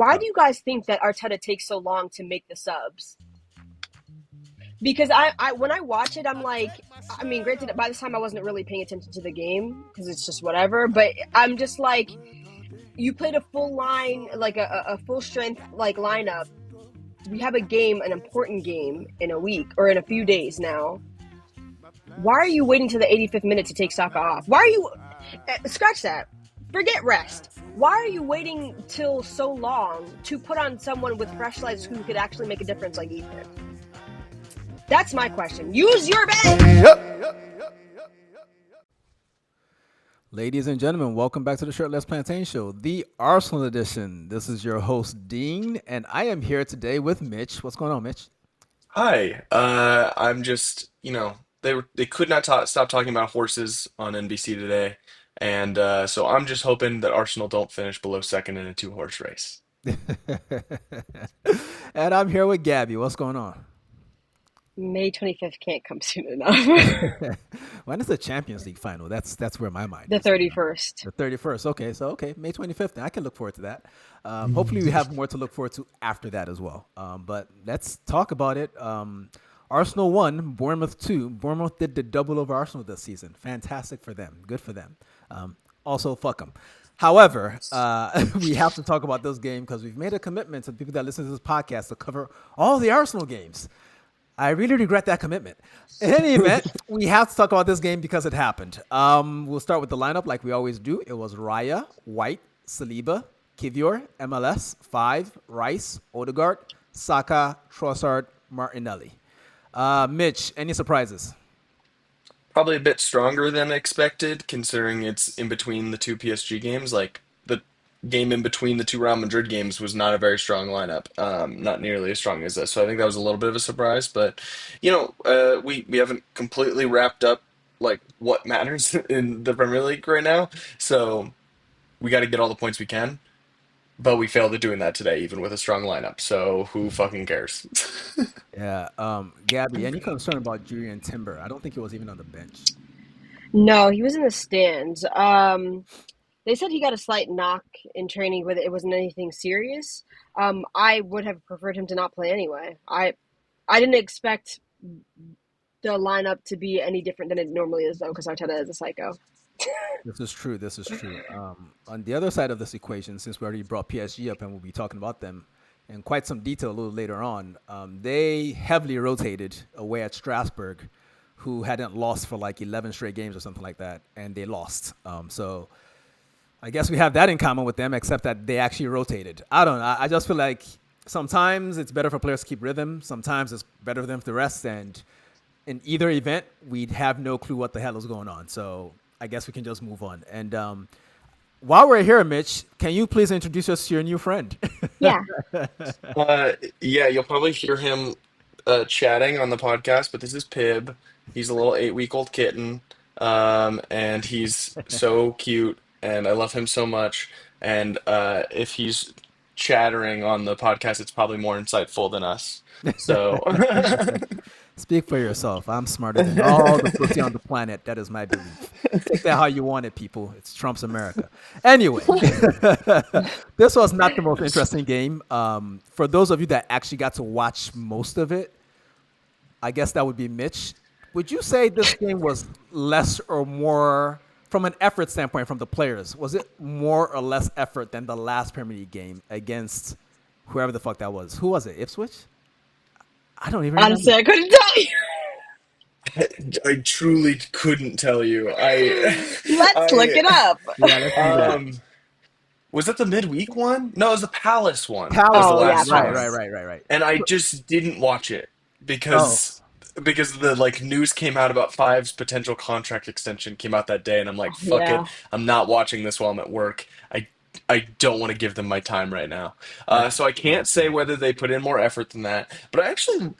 Why do you guys think that Arteta takes so long to make the subs? Because I when I watch it, I'm like, I mean, granted, by this time I wasn't really paying attention to the game because it's just whatever. But I'm just like, you played a full line, like a full strength like lineup. We have a game, an important game in a week or in a few days now. Why are you waiting to the 85th minute to take Saka off? Why are you scratch that? Forget rest. Why are you waiting till so long to put on someone with fresh legs who could actually make a difference like Ethan? That's my question. Use your bench. Ladies and gentlemen, welcome back to the Shirtless Plantain Show, the Arsenal edition. This is your host, Dean, and I am here today with Mitch. What's going on, Mitch? Hi. I'm just, they could not stop talking about horses on NBC today, and so I'm just hoping that Arsenal don't finish below second in a two-horse race. And I'm here with Gabby. What's going on? May 25th can't come soon enough. When is the Champions League final? That's where my mind The is. 31st. The 31st. Okay, May 25th. I can look forward to that. Hopefully, we have more to look forward to after that as well. But let's talk about it. Arsenal won, Bournemouth 2. Bournemouth did the double over Arsenal this season. Fantastic for them. Good for them. Also, fuck them. However, we have to talk about this game because we've made a commitment to the people that listen to this podcast to cover all the Arsenal games. I really regret that commitment. In any event, we have to talk about this game because it happened. We'll start with the lineup like we always do. It was Raya, White, Saliba, Kivior, MLS, Five, Rice, Odegaard, Saka, Trossard, Martinelli. Mitch, any surprises? Probably a bit stronger than expected, considering it's in between the two PSG games. Like the game in between the two Real Madrid games was not a very strong lineup, not nearly as strong as this. So I think that was a little bit of a surprise. But we haven't completely wrapped up like what matters in the Premier League right now. So we got to get all the points we can. But we failed at doing that today, even with a strong lineup. So who fucking cares? Yeah, Gabby, any concern about Julian Timber? I don't think he was even on the bench. No, he was in the stands. They said he got a slight knock in training, but it wasn't anything serious. I would have preferred him to not play anyway. I didn't expect the lineup to be any different than it normally is, though, because Arteta is a psycho. This is true. This is true. On the other side of this equation, since we already brought PSG up and we'll be talking about them in quite some detail a little later on, they heavily rotated away at Strasbourg, who hadn't lost for like 11 straight games or something like that, and they lost. So I guess we have that in common with them, except that they actually rotated. I don't know. I just feel like sometimes it's better for players to keep rhythm. Sometimes it's better for them to rest. And in either event, we'd have no clue what the hell is going on. So I guess we can just move on. And while we're here, Mitch, can you please introduce us to your new friend? Yeah. Yeah, you'll probably hear him chatting on the podcast, but this is Pib. He's a little 8-week-old kitten, and he's so cute, and I love him so much. And if he's chattering on the podcast, it's probably more insightful than us. So, Speak for yourself. I'm smarter than all the pussy on the planet. That is my belief. Take that how you want it, people. It's Trump's America. Anyway, this was not the most interesting game. For those of you that actually got to watch most of it, I guess that would be Mitch. Would you say this game was less or more, from an effort standpoint, from the players? Was it more or less effort than the last Premier League game against whoever the fuck that was? Who was it? Ipswich? I don't even remember. Honestly, I couldn't tell you. I truly couldn't tell you. Let's look I, it up. Yeah, let's do that. um, was that the midweek one? No, it was the Palace one. Was Palace the Oh, yeah, one. last Right, one. right, Palace. right, right, right. And I just didn't watch it Oh, because the like news came out about Five's potential contract extension came out that day, and I'm like, fuck it, Yeah. I'm not watching this while I'm at work. I don't want to give them my time right now. right. So I can't say whether they put in more effort than that, but I actually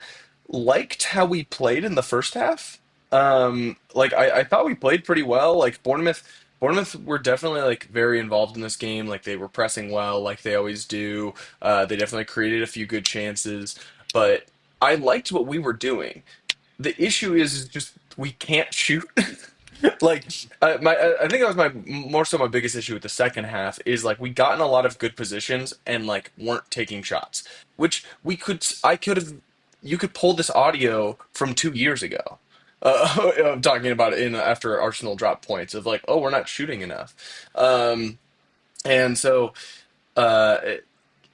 liked how we played in the first half. Like I thought we played pretty well. Like Bournemouth were definitely like very involved in this game. Like they were pressing well, like they always do. They definitely created a few good chances, but I liked what we were doing. The issue is just we can't shoot. Like I think that was my more so my biggest issue with the second half is like we got in a lot of good positions and like weren't taking shots, which I could have you could pull this audio from 2 years ago. I'm talking about it in after Arsenal dropped points of like, oh, we're not shooting enough. Um, and so uh,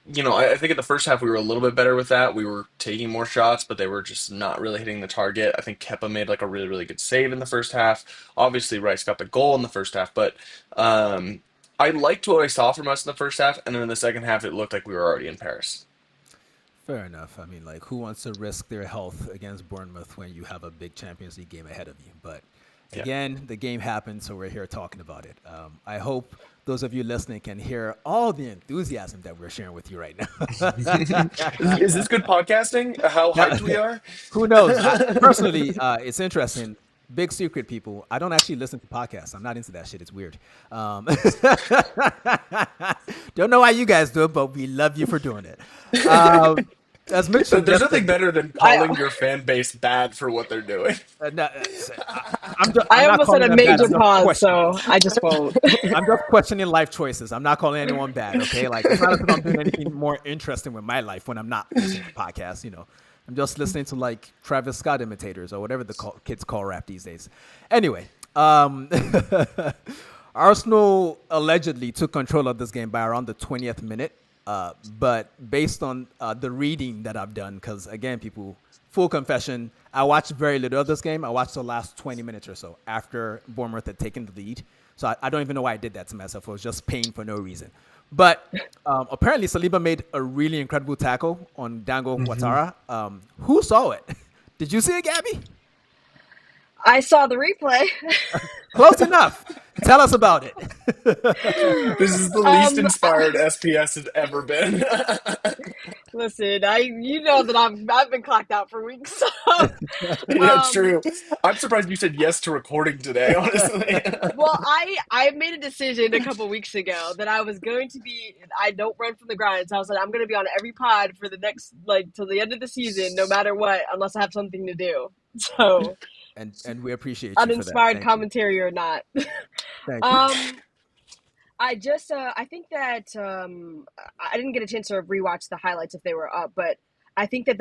I think in the first half we were a little bit better with that. We were taking more shots, but they were just not really hitting the target. I think Kepa made like a really, really good save in the first half. Obviously, Rice got the goal in the first half, but um, I liked what I saw from us in the first half, and then in the second half, it looked like we were already in Paris. Fair enough. I mean, like, who wants to risk their health against Bournemouth when you have a big Champions League game ahead of you? But Yeah. again, the game happened, so we're here talking about it. I hope those of you listening can hear all the enthusiasm that we're sharing with you right now. Is this good podcasting? How Now, hyped we are? who knows? Personally, it's interesting. Big secret, people. I don't actually listen to podcasts. I'm not into that shit. It's weird. Um, don't know why you guys do it, but we love you for doing it. Um, as Mitch There's nothing suggested, better than I calling your fan base bad for what they're doing. no, I'm I not almost had calling a them bad. major I'm just pause, questioning. so I just won't. I'm just questioning life choices. I'm not calling anyone bad. Okay, like it's not as if I'm doing anything more interesting with my life when I'm not listening to podcasts. I'm just listening to like Travis Scott imitators or whatever the kids call rap these days. Anyway, Arsenal allegedly took control of this game by around the 20th minute. But based on the reading that I've done, because again, people, full confession, I watched very little of this game. I watched the last 20 minutes or so after Bournemouth had taken the lead. So I don't even know why I did that to myself. It was just pain for no reason. But apparently, Saliba made a really incredible tackle on Dango Ouattara. Who saw it? Did you see it, Gabby? I saw the replay. Close enough. Tell us about it. This is the least um, inspired SPS has ever been. Listen, you know that I've been clocked out for weeks. So, Yeah, um, true. I'm surprised you said yes to recording today, honestly. well, I made a decision a couple weeks ago that I was going to be. I don't run from the grind, so I was like, I'm going to be on every pod for the next like till the end of the season, no matter what, unless I have something to do. So, And we appreciate you for that. uninspired Thank you. commentary or not. Thank you. um, I just I think that I didn't get a chance to rewatch the highlights if they were up, but I think that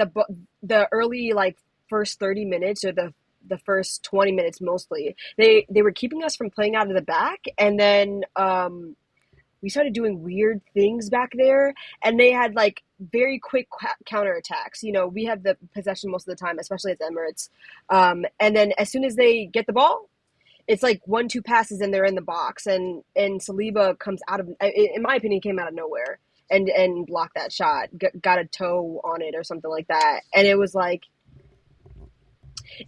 the early like first 30 minutes or the first 20 minutes mostly they were keeping us from playing out of the back, and then we started doing weird things back there, and they had like very quick counterattacks. We have the possession most of the time, especially at the Emirates, and then as soon as they get the ball, it's like 1-2 passes and they're in the box, and Saliba comes out of, in my opinion, came out of nowhere and blocked that shot, got a toe on it or something like that, and it was like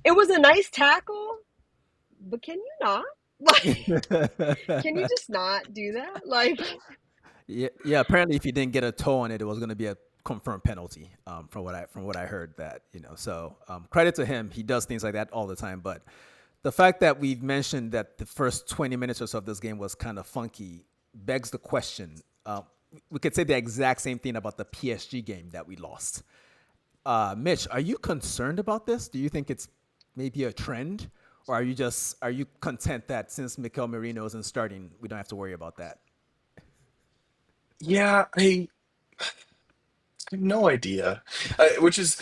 it was a nice tackle, but can you not, like, can you just not do that, like? Yeah, yeah. Apparently, if he didn't get a toe on it, it was going to be a confirmed penalty. From what I heard, that So credit to him, he does things like that all the time. But the fact that we've mentioned that the first 20 minutes or so of this game was kind of funky begs the question. We could say the exact same thing about the PSG game that we lost. Mitch, are you concerned about this? Do you think it's maybe a trend, or are you content that since Mikel Merino isn't starting, we don't have to worry about that? Yeah, I have no idea. Which is,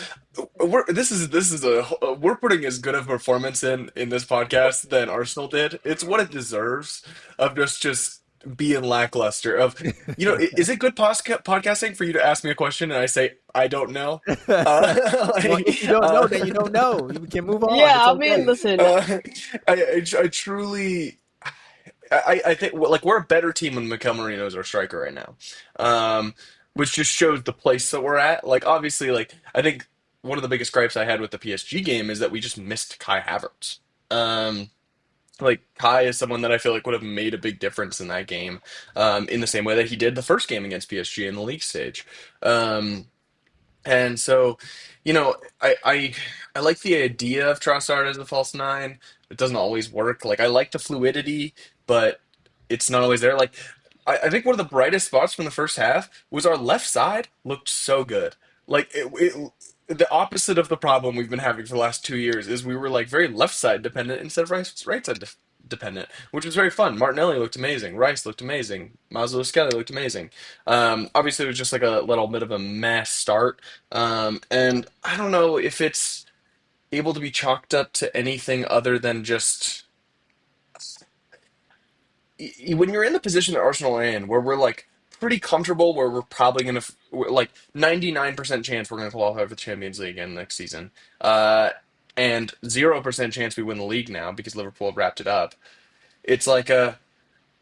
we're putting as good of a performance in this podcast than Arsenal did. It's what it deserves of just being lackluster. Is it good podcasting for you to ask me a question and I say I don't know? Well, if you don't know, then you don't know. We can move on. It's Yeah, I mean, okay. listen. uh, I truly. I think like we're a better team when Mikel Marino is our striker right now, um, which just shows the place that we're at. Like obviously, like I think one of the biggest gripes I had with the PSG game is that we just missed Kai Havertz. Um, like Kai is someone that I feel like would have made a big difference in that game, in the same way that he did the first game against PSG in the league stage. Um, and so, you know, I like the idea of Trossard as a false nine. It doesn't always work. Like I like the fluidity, but it's not always there. Like I think one of the brightest spots from the first half was our left side looked so good. Like the opposite of the problem we've been having for the last 2 years is we were like very left side dependent instead of right side dependent, which was very fun. Martinelli looked amazing. Rice looked amazing. Mazzo Skelly looked amazing. Obviously, it was just like a little bit of a mass start. And I don't know if it's able to be chalked up to anything other than just when you're in the position that Arsenal are in, where we're like pretty comfortable, where we're probably gonna we're like 99% chance we're gonna qualify for the Champions League again next season, uh, and 0% chance we win the league now because Liverpool have wrapped it up. It's like a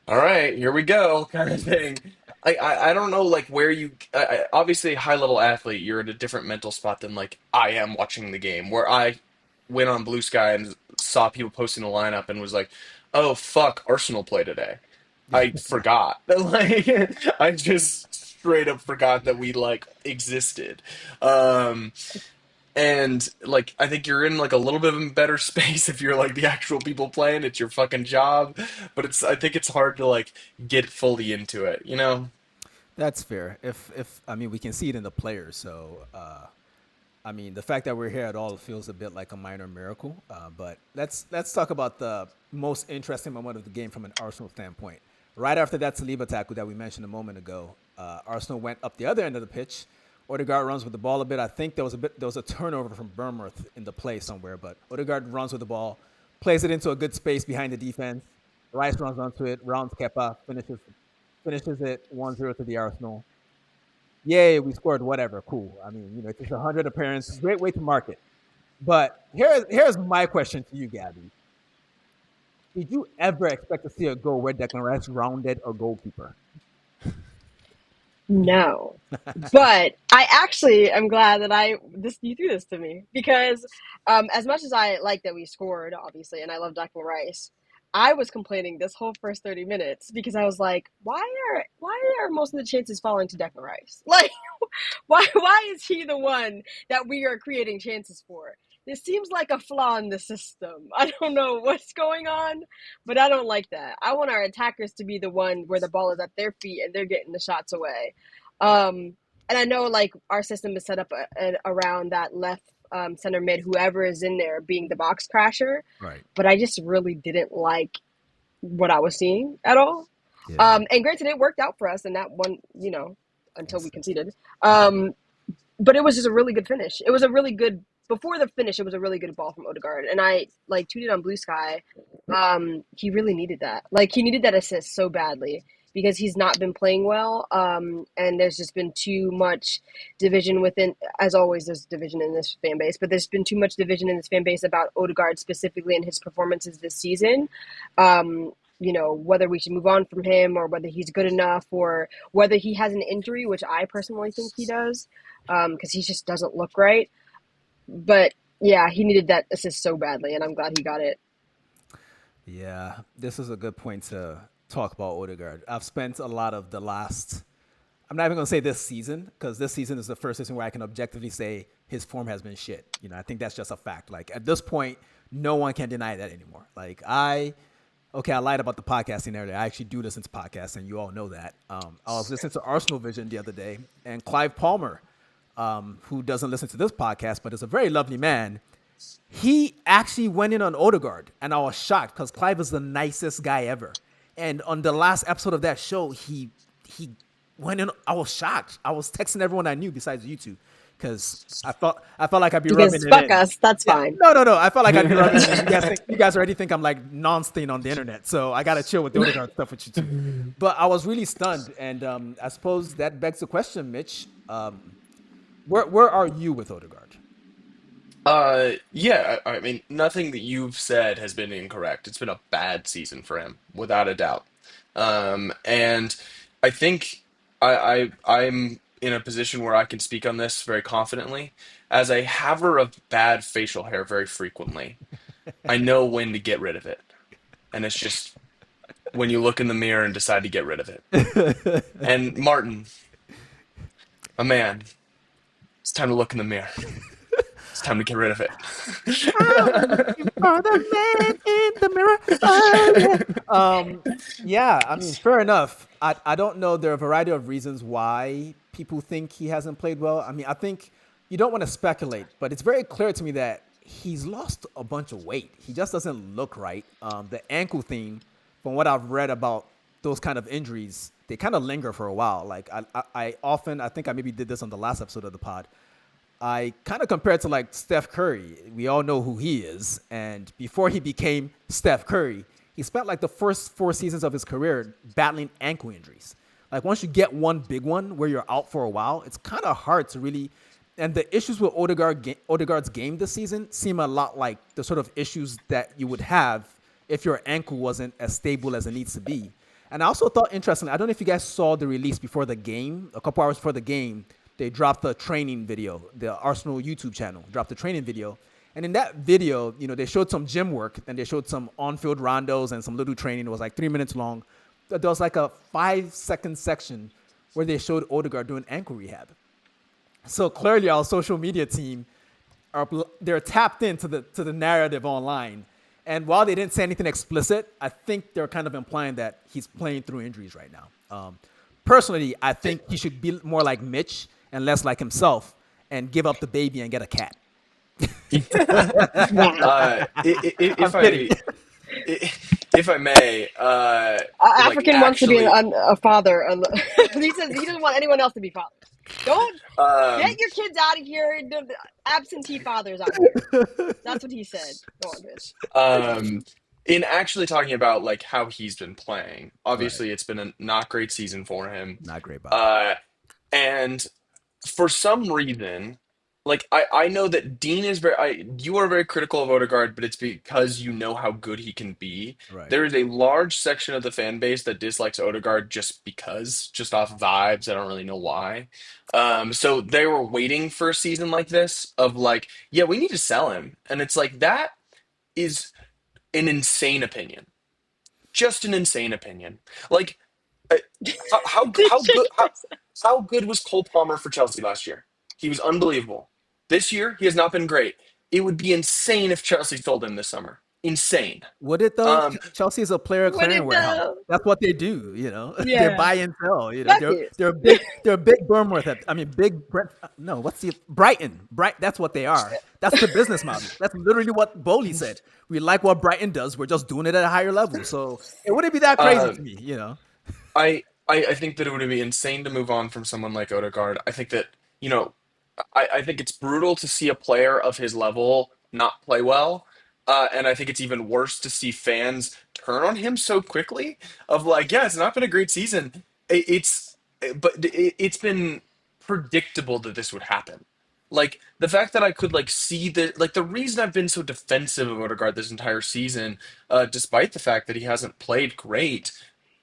all right, here we go, kind of thing. I don't know like where you obviously a high level athlete, you're at a different mental spot than like I am watching the game, where I went on Blue Sky and saw people posting the lineup and was like, oh fuck, Arsenal play today. I forgot. Like I just straight up forgot that we like existed. Um and like I think you're in like a little bit of a better space if you're like the actual people playing. It's your fucking job, but it's I think it's hard to like get fully into it. You know? That's fair. If I mean, we can see it in the players. So, I mean, the fact that we're here at all feels a bit like a minor miracle. But let's talk about the most interesting moment of the game from an Arsenal standpoint. Right after that Saliba tackle that we mentioned a moment ago, Arsenal went up the other end of the pitch. Odegaard runs with the ball a bit. I think there was a turnover from Bournemouth in the play somewhere, but Odegaard runs with the ball, plays it into a good space behind the defense. Rice runs onto it, rounds Kepa, finishes it 1-0 to the Arsenal. Yay, we scored whatever. Cool. I mean, it's just 100 appearances. Great way to market. But here's my question to you, Gabby. Did you ever expect to see a goal where Declan Rice rounded a goalkeeper? No. But I actually am glad that you threw this to me because as much as I like that we scored, obviously, and I love Declan Rice, I was complaining this whole first 30 minutes because I was like, why are most of the chances falling to Declan Rice? Like why is he the one that we are creating chances for? This seems like a flaw in the system. I don't know what's going on, but I don't like that. I want our attackers to be the one where the ball is at their feet and they're getting the shots away. And I know like our system is set up around that left center mid, whoever is in there being the box crasher. Right. But I just really didn't like what I was seeing at all. Yeah. And granted, it worked out for us in that one, until we Yes. conceded. But it was just a really good finish. It was a really good before the finish. It was a really good ball from Odegaard, and I like tweeted on Blue Sky. He really needed that. Like he needed that assist so badly because he's not been playing well. And there's just been too much division within. As always, there's division in this fan base, but there's been too much division in this fan base about Odegaard specifically and his performances this season. Whether we should move on from him or whether he's good enough or whether he has an injury, which I personally think he does, because he just doesn't look right. But yeah, he needed that assist so badly, and I'm glad he got it. Yeah, this is a good point to talk about Odegaard. I've spent a lot of the last, I'm not even going to say this season, because this season is the first season where I can objectively say his form has been shit. I think that's just a fact. Like, at this point, no one can deny that anymore. Like, okay, I lied about the podcasting earlier. I actually do listen to podcasts, and you all know that. I was listening to Arsenal Vision the other day, and Clive Palmer, who doesn't listen to this podcast, but is a very lovely man, he actually went in on Odegaard, and I was shocked because Clive is the nicest guy ever. And on the last episode of that show, he went in. I was shocked. I was texting everyone I knew besides you two because I felt like I'd be rubbing Because it fuck in. us, that's Yeah, fine. no. I felt like I'd be rubbing it in. You guys already think I'm like non-stain on the internet, so I gotta chill with the Odegaard stuff with you too. But I was really stunned, and I suppose that begs the question, Mitch. Where are you with Odegaard? Yeah, I mean, nothing that you've said has been incorrect. It's been a bad season for him, without a doubt. And I think I'm in a position where I can speak on this very confidently. As a haver of bad facial hair very frequently, I know when to get rid of it. And it's just when you look in the mirror and decide to get rid of it. And Martin, a man, it's time to look in the mirror. It's time to get rid of I'm looking it. for the man in the mirror. Oh yeah. Yeah. I mean, fair enough. I don't know. There are a variety of reasons why people think he hasn't played well. I mean, I think you don't want to speculate, but it's very clear to me that he's lost a bunch of weight. He just doesn't look right. The ankle thing, from what I've read about those kind of injuries, they kind of linger for a while. Like I often, I think I maybe did this on the last episode of the pod. I kind of compare it to like Steph Curry. We all know who he is. And before he became Steph Curry, he spent like the first 4 seasons of his career battling ankle injuries. Like once you get one big one where you're out for a while, it's kind of hard to really. And the issues with Odegaard's game this season seem a lot like the sort of issues that you would have if your ankle wasn't as stable as it needs to be. And I also thought, interestingly, I don't know if you guys saw the release before the game, a couple hours before the game, they dropped the training video. The Arsenal YouTube channel dropped the training video. And in that video, they showed some gym work and they showed some on-field rondos and some little training. It was like 3 minutes long. There was like a 5-second section where they showed Odegaard doing ankle rehab. So clearly our social media team, they're tapped into the narrative online. And while they didn't say anything explicit, I think they're kind of implying that he's playing through injuries right now. Personally, I think he should be more like Mitch and less like himself and give up the baby and get a cat. I'm If kidding. if I may, like African wants to be actually, a father. He says he doesn't want anyone else to be fathers. Don't um, get your kids out of here. The absentee fathers out here. That's what he said. Go on, Mitch. um, in actually talking about like how he's been playing, Right. obviously it's been a not great season for him. Not great, Bob. Uh, and for some reason, like I know that Dean is you are very critical of Odegaard, but it's because you know how good he can be. Right. There is a large section of the fan base that dislikes Odegaard just off vibes. I don't really know why. So they were waiting for a season like this of like, yeah, we need to sell him, and it's like that is an insane opinion, just an insane opinion. Like, uh, They should how good was Cole Palmer for Chelsea last year? He was unbelievable. This year, he has not been great. It would be insane if Chelsea sold him this summer. Insane. Would it though? Um, Chelsea is a player What clearing did warehouse. the That's what they do. They yeah? buy and sell. Fuck They're it. they're big. They're big Bournemouth. I mean, big Brent. No, what's the Brighton? That's what they are. That's the business model. That's literally what Bowley said. We like what Brighton does. We're just doing it at a higher level. So it wouldn't be that crazy uh, to me. I think that it would be insane to move on from someone like Odegaard. I think that, you know, I think it's brutal to see a player of his level not play well. And I think it's even worse to see fans turn on him so quickly of like, yeah, it's not been a great season. It's been predictable that this would happen. Like the fact that I could like see the reason I've been so defensive of Odegaard this entire season, despite the fact that he hasn't played great,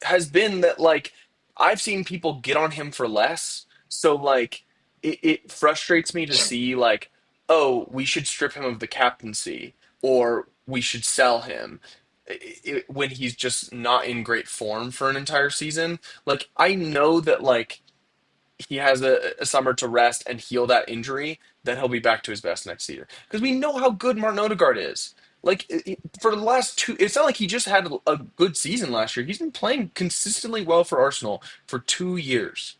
has been that like I've seen people get on him for less. So like it frustrates me to see like, oh, we should strip him of the captaincy or we should sell him when he's just not in great form for an entire season. Like I know that like he has a summer to rest and heal that injury, then he'll be back to his best next season. Because we know how good Martin Odegaard is. Like for the last two, it's not like he just had a good season last year. He's been playing consistently well for Arsenal for 2 years,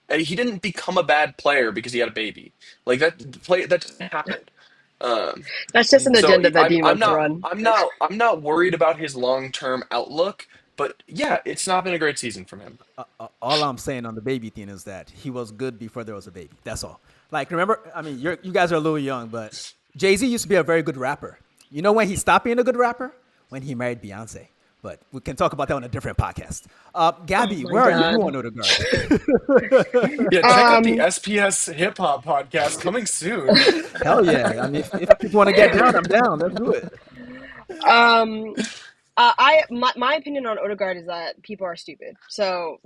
and he didn't become a bad player because he had a baby. Like that didn't happen. Um, That's just an so agenda that Dean I'm wants to not run. I'm not worried about his long term outlook. But yeah, it's not been a great season from him. All I'm saying on the baby thing is that he was good before there was a baby. That's all. Like, remember? I mean, you guys are a little young, but Jay-Z used to be a very good rapper. You know when he stopped being a good rapper? When he married Beyonce. But we can talk about that on a different podcast. Oh Gabby, my where are you god. on Odegaard? Yeah, check out the Um. SPS hip hop podcast coming soon. Hell yeah. I mean, if people want to get down, I'm down. Let's do it. Um. My opinion on Odegaard is that people are stupid. So,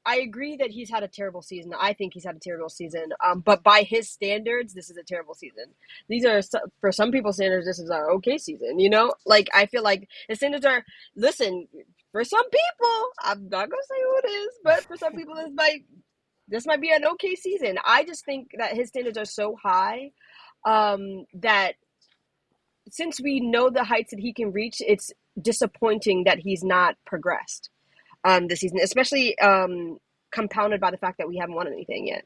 I agree that he's had a terrible season. I think he's had a terrible season. But by his standards, this is a terrible season. These are for some people's standards, this is an okay season. Like I feel like the standards are. Listen, for some people, I'm not gonna say who it is, but for some people, this might be an okay season. I just think that his standards are so high that since we know the heights that he can reach, it's disappointing that he's not progressed this season, especially compounded by the fact that we haven't won anything yet.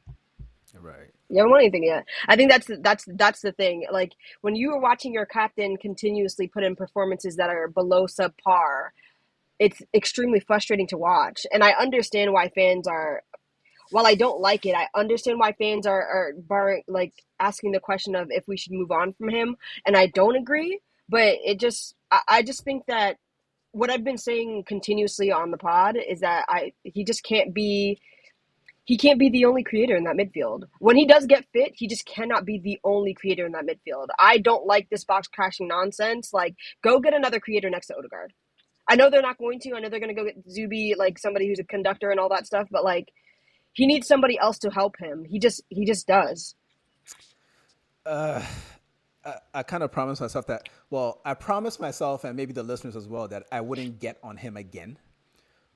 Right. You haven't won anything yet. I think that's the thing. Like when you are watching your captain continuously put in performances that are below subpar, it's extremely frustrating to watch. And I understand why fans are. While I don't like it, I understand why fans are like asking the question of if we should move on from him. And I don't agree, but I just think that what I've been saying continuously on the pod is that he can't be the only creator in that midfield. When he does get fit, he just cannot be the only creator in that midfield. I don't like this box crashing nonsense. Like, go get another creator next to Odegaard. I know they're not going to. I know they're going to go get Zuby, like somebody who's a conductor and all that stuff. But like, he needs somebody else to help him. He just does. I kind of promised myself that. Well, I promised myself and maybe the listeners as well that I wouldn't get on him again.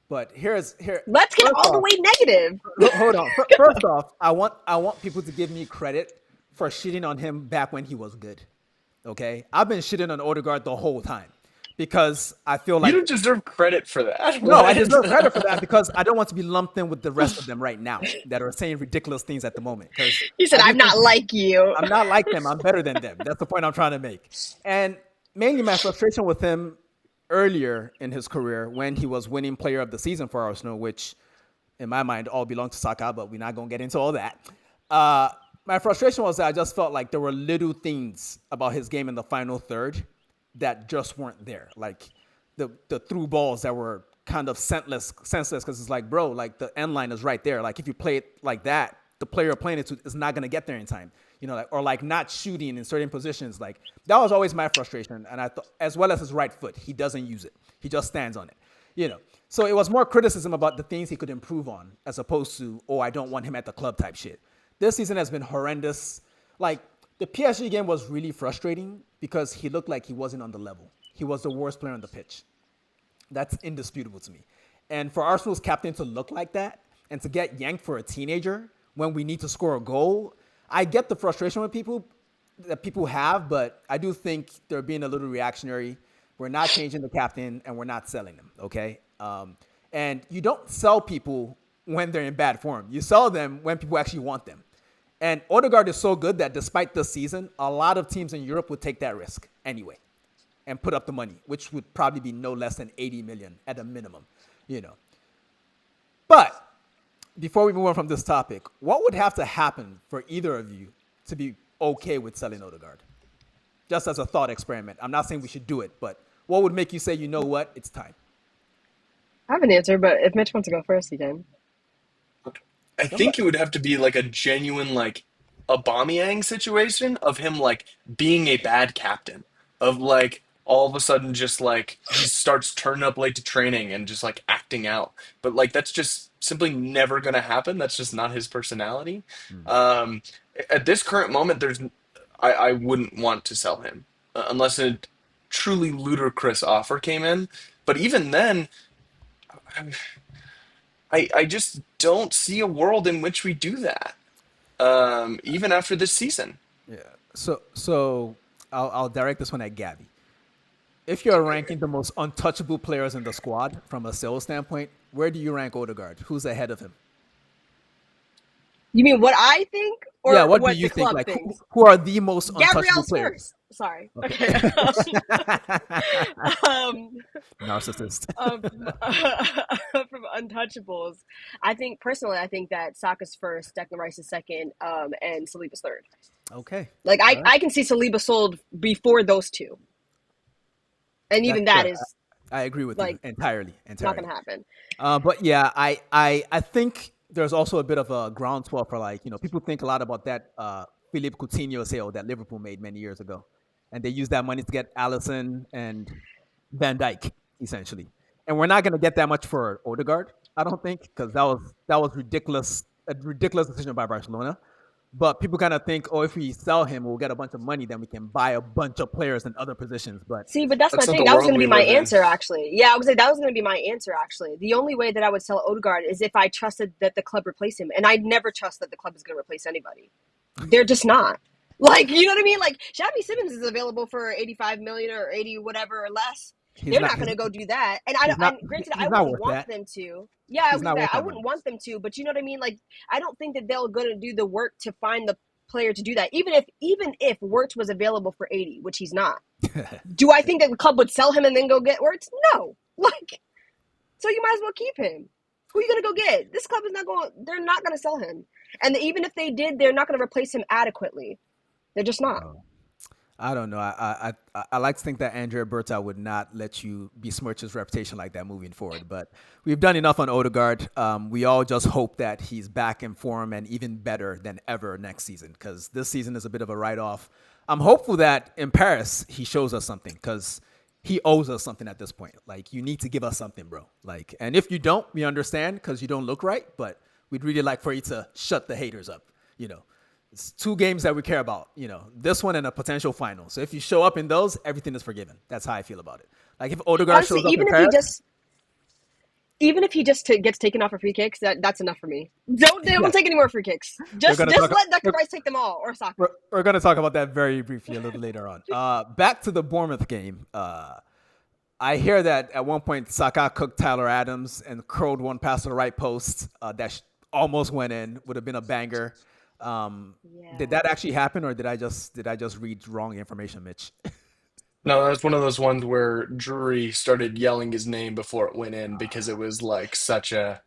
But here. Let's get First all the off, way negative. hold on. First off, I want people to give me credit for shitting on him back when he was good. Okay, I've been shitting on Odegaard the whole time because I feel You like don't deserve credit for that. no, I What? deserve credit for that because I don't want to be lumped in with the rest of them right now that are saying ridiculous things at the moment. Because He said, I do "I'm think not like you." I'm not like them. I'm better than them. That's the point I'm trying to make. And mainly my frustration with him earlier in his career when he was winning player of the season for Arsenal, which in my mind all belonged to Saka, but we're not going to get into all that. Uh, my frustration was that I just felt like there were little things about his game in the final third that just weren't there. Like the through balls that were kind of senseless because it's like, bro, like the end line is right there. Like if you play it like that, the player you're playing it to is not going to get there in time. You know, like, or like not shooting in certain positions. Like that was always my frustration. And I thought, as well as his right foot, he doesn't use it. He just stands on it. You know, so it was more criticism about the things he could improve on as opposed to, oh, I don't want him at the club type shit. This season has been horrendous. Like the PSG game was really frustrating because he looked like he wasn't on the level. He was the worst player on the pitch. That's indisputable to me. And for Arsenal's captain to look like that and to get yanked for a teenager when we need to score a goal, I get the frustration with people that people have, but I do think they're being a little reactionary. We're not changing the captain and we're not selling them, okay? And you don't sell people when they're in bad form. You sell them when people actually want them. And Odegaard is so good that despite this season, a lot of teams in Europe would take that risk anyway and put up the money, which would probably be no less than 80 million at a minimum, you know. But before we move on from this topic, what would have to happen for either of you to be okay with selling Odegaard? Just as a thought experiment. I'm not saying we should do it, but what would make you say, you know what, it's time? I have an answer, but if Mitch wants to go first, he can. I Go ahead. think it would have to be like a genuine like Aubameyang situation of him like being a bad captain, of like all of a sudden just like he starts turning up late to training and just like acting out. But like that's just simply never gonna happen. That's just not his personality. Um, at this current moment, I wouldn't want to sell him unless a truly ludicrous offer came in. But even then, I just don't see a world in which we do that. Even after this season. Yeah. So I'll direct this one at Gabby. If you're ranking the most untouchable players in the squad from a sales standpoint, where do you rank Odegaard? Who's ahead of him? You mean what I think Yeah, or what do what you the think? club Like, who, thinks? who are the most untouchable Gabrielle's players? first. Sorry. Okay. Okay. um, Narcissist. um, from Untouchables, I think that Saka's first, Declan Rice is second, and Saliba's third. Okay. Like All right. I can see Saliba sold before those two, and That's even that fair. is I agree with you like entirely. not gonna Entirely. happen. But yeah, I think there's also a bit of a groundswell for like, people think a lot about that Philippe Coutinho sale that Liverpool made many years ago. And they used that money to get Allison and Van Dyke, essentially. And we're not gonna get that much for Odegaard, I don't think, because that was ridiculous, a ridiculous decision by Barcelona. But people kind of think, oh, if we sell him, we'll get a bunch of money, then we can buy a bunch of players in other positions. But See, but that's my That's not thing. the That was world going to we be my live in. answer, actually. Yeah, I would say that was going to be my answer, actually. The only way that I would sell Odegaard is if I trusted that the club replaced him, and I never trust that the club is going to replace anybody. They're just not. Like, you know what I mean? Like, Shabby Simmons is available for 85 million or 80 whatever or less. He's They're not. not going to go do that. And He's not. granted, I He's not wouldn't worth want that. them to. Yeah, I He's was gonna not say worth I that money. wouldn't want them to, but you know what I mean. Like, I don't think that they're going to do the work to find the player to do that. Even if Wirtz was available for 80, which he's not. Do I think that the club would sell him and then go get Wirtz? No. Like, so you might as well keep him. Who are you going to go get? This club is not going. They're not going to sell him. And even if they did, they're not going to replace him adequately. They're just not. I don't know. I like to think that Andrea Berta would not let you besmirch his reputation like that moving forward. But we've done enough on Odegaard. We all just hope that he's back in form and even better than ever next season, because this season is a bit of a write-off. I'm hopeful that in Paris he shows us something, because he owes us something at this point. Like, you need to give us something, bro. Like, and if you don't, we understand because you don't look right. But we'd really like for you to shut the haters up. You know, it's two games that we care about, this one and a potential final. So if you show up in those, everything is forgiven. That's how I feel about it. Like, if Odegaard Honestly, shows up in Paris, even if he just gets taken off for free kicks, that's enough for me. Don't yeah, take any more free kicks. we're Just gonna just talk. let Declan We're, Rice take them all, or Saka. we're gonna talk about that very briefly a little later on. Back to the Bournemouth game. I hear that at one point Saka cooked Tyler Adams and curled one past the right post that almost went in. Would have been a banger. Did Yeah. that actually happen, or did I just read wrong information, Mitch? No, that's one of those ones where Drury started yelling his name before it went in because it was like such a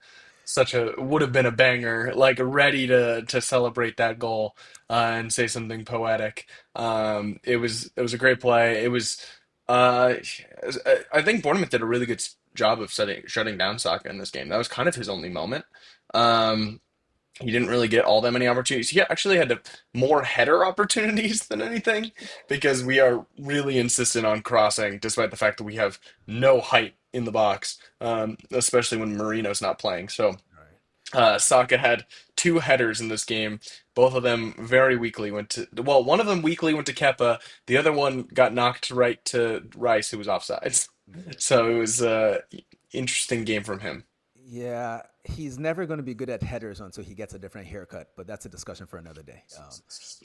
would have been a banger, like ready to celebrate that goal and say something poetic. It was a great play. It was I think Bournemouth did a really good job of shutting down Saka in this game. That was kind of his only moment. Um, he didn't really get all that many opportunities. He actually had more header opportunities than anything because we are really insistent on crossing, despite the fact that we have no height in the box, especially when Marino's not playing. So Saka had two headers in this game. Both of them very weakly went to, well, one of them weakly went to Kepa. The other one got knocked right to Rice, who was offsides. So it was a interesting game from him. Yeah, he's never going to be good at headers until he gets a different haircut, but that's a discussion for another day.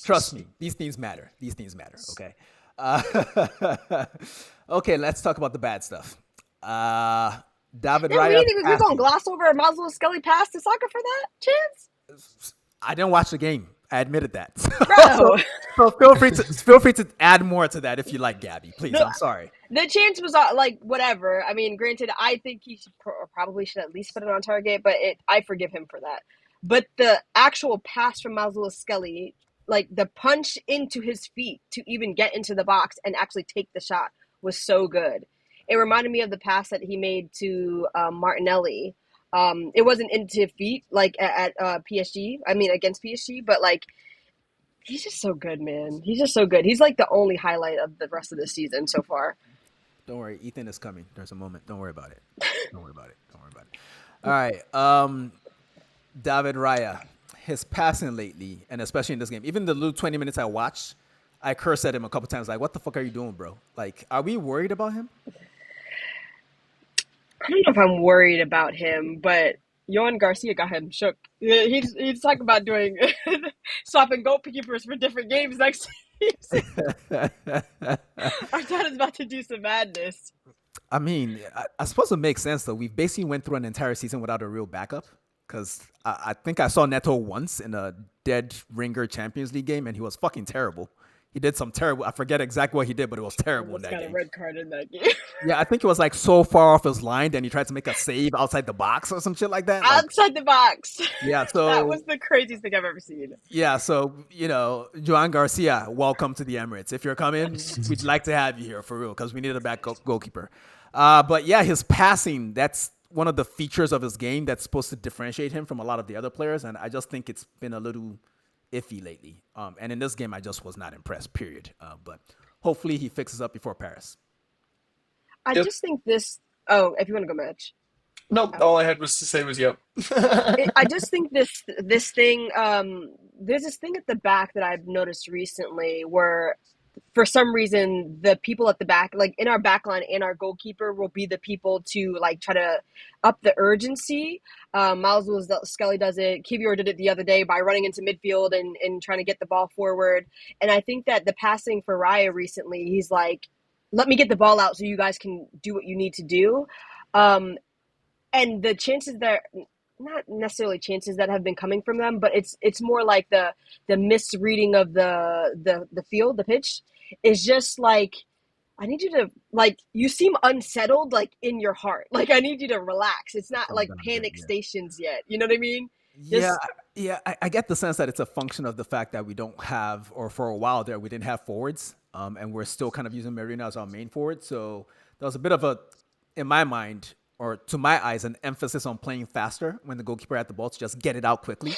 Trust me, these things matter. These things matter. Okay. Okay, let's talk about the bad stuff. David Yeah, Raya we're gonna passing. gloss over a Maslow Skelly pass to Saka for that chance, I didn't watch the game. I admitted that. so, bro. so feel free to add more to that if you like, Gabby. Please. No, I'm sorry. the chance was like whatever. I mean, granted, I think he probably should at least put it on target, but I forgive him for that. But the actual pass from Maslow Skelly, like the punch into his feet to even get into the box and actually take the shot, was so good. It reminded me of the pass that he made to Martinelli. It wasn't into feet like at PSG. I mean, against PSG, but like he's just so good, man. He's just so good. He's like the only highlight of the rest of the season so far. Don't worry. Ethan is coming. There's a moment. Don't worry about it. Don't worry about it. Don't worry about it. All right. David Raya, his passing lately, and especially in this game, even the little 20 minutes I watched, I cursed at him a couple times. Like, what the fuck are you doing, bro? Like, are we worried about him? I don't know if I'm worried about him, but Johan Garcia got him shook. Yeah, he's talking about doing swapping goalkeepers for different games next season. Arteta's about to do some madness. I mean, I suppose it makes sense though. We basically went through an entire season without a real backup, because I think I saw Neto once in a dead ringer Champions League game, and he was fucking terrible. He did some terrible. I forget exactly what he did, but it was terrible in Almost that got a game. red card in that game. Yeah, I think it was like so far off his line, then he tried to make a save outside the box or some shit like that. Like, Outside the box. yeah, That was so the craziest thing I've ever seen. yeah, so Joan Garcia, welcome to the Emirates. If you're coming, we'd like to have you here for real, because we need a back goalkeeper. But yeah, his passing—that's one of the features of his game that's supposed to differentiate him from a lot of the other players, and I just think it's been a little iffy lately. And in this game, I just was not impressed. Period. But hopefully, he fixes up before Paris. I Yep. just think this. Oh, if you want to go match. Nope, all I had was to say was yep. I just think this thing. There's this thing at the back that I've noticed recently where, for some reason, the people at the back, like in our back line and our goalkeeper, will be the people to like try to up the urgency. Miles Skelly does it. Kivior did it the other day by running into midfield and trying to get the ball forward. And I think that the passing for Raya recently, he's like let me get the ball out so you guys can do what you need to do. Um, and the chances that not necessarily chances that have been coming from them, but it's more like the misreading of the field, the pitch is just like I need you to like you seem unsettled like in your heart. Like I need you to relax. It's not Calm like down a bit. panic Yeah. stations yet. You know what I mean? Yeah, Just yeah, I get the sense that it's a function of the fact that we don't have, or for a while there, we didn't have forwards, and we're still kind of using Marino as our main forward. So there was a bit of a, in my mind, or to my eyes, an emphasis on playing faster when the goalkeeper had the ball to just get it out quickly.